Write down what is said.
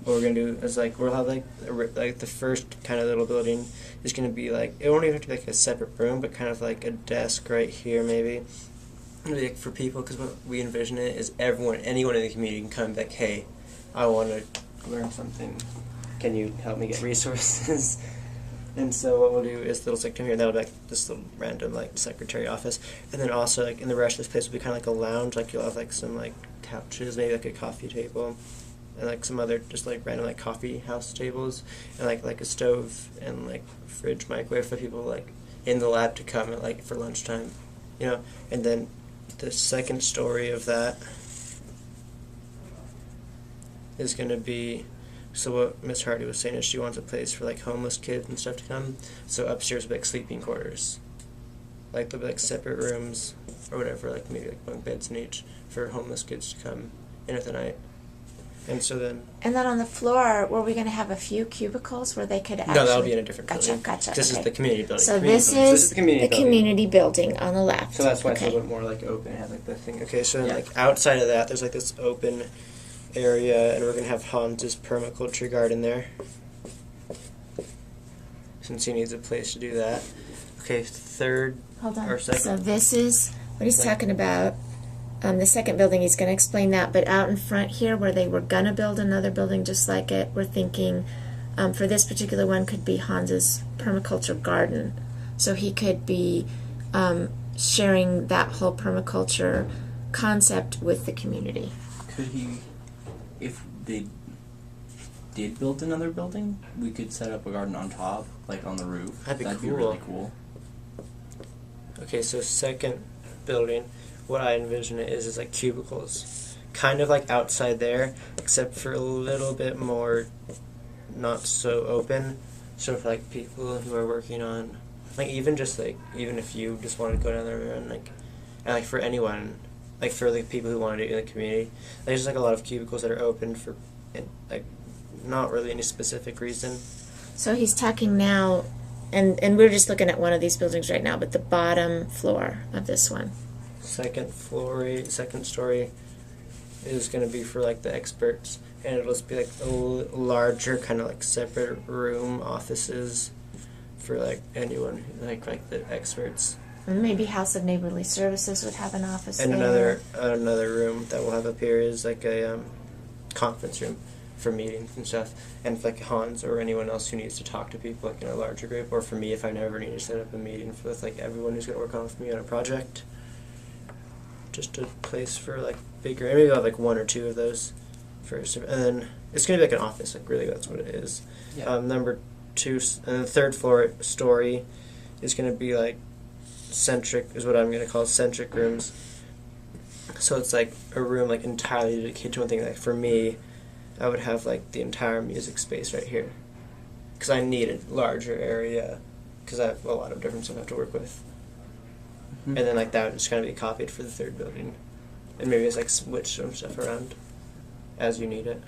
what we're gonna do is like we'll have like the first kind of little building is gonna be like it won't even have to be like a separate room, but kind of like a desk right here maybe. Like for people, because what we envision it is anyone in the community can come and be like, hey, I want to learn something. Can you help me get resources? And so what we'll do is the little section here, that'll be like this little random like secretary office, and then also like in the rest of this place will be kind of like a lounge. Like you'll have like some like couches, maybe like a coffee table, and like some other just like random like coffee house tables, and like a stove and like fridge, microwave for people like in the lab to come at like for lunchtime, you know. And then the second story of that is going to be, so what Miss Hardy was saying is she wants a place for like homeless kids and stuff to come. So upstairs will be like sleeping quarters, like there'll be like separate rooms or whatever, like maybe like bunk beds in each for homeless kids to come in at the night. And so then. And then on the floor, were we going to have a few cubicles where they could actually? No, that'll be in a different building. Gotcha. This okay. is the community building. So this is the community building on the left. So that's why it's a okay. little bit more like open. It has like the thing. Okay, so then like outside of that, there's like this open area, and we're gonna have Hans's permaculture garden there, since he needs a place to do that. Okay, third. Hold on. Or second. So this is what he's talking about. The second building, he's going to explain that, but out in front here where they were going to build another building just like it, we're thinking for this particular one could be Hans's permaculture garden. So he could be sharing that whole permaculture concept with the community. Could he, if they did build another building, we could set up a garden on top, like on the roof. That'd be really cool. Okay, so second building, what I envision it is like cubicles, kind of like outside there, except for a little bit more not so open. So for like people who are working on, like even if you just want to go down there and like for anyone, like for the people who want to do it in the community, there's like a lot of cubicles that are open for like not really any specific reason. So he's talking now, and we're just looking at one of these buildings right now, but the bottom floor of this one. Second story is going to be for like the experts, and it'll just be like a larger kind of like separate room offices for like anyone like the experts. And maybe House of Neighborly Services would have an office and there. another room that we'll have up here is like a conference room for meetings and stuff, and if like Hans or anyone else who needs to talk to people like in a larger group, or for me if I never need to set up a meeting with like everyone who's going to work on with me on a project. Just a place for like bigger, maybe we'll have like one or two of those first, and then it's gonna be like an office, like really that's what it is. Yeah. Number two, and the third floor story is gonna be like centric, is what I'm gonna call centric rooms. So it's like a room like entirely dedicated to one thing. Like for me, I would have like the entire music space right here, because I need a larger area, because I have a lot of different stuff I have to work with. And then like that would just kind of be copied for the third building, and maybe it's like switch some stuff around as you need it.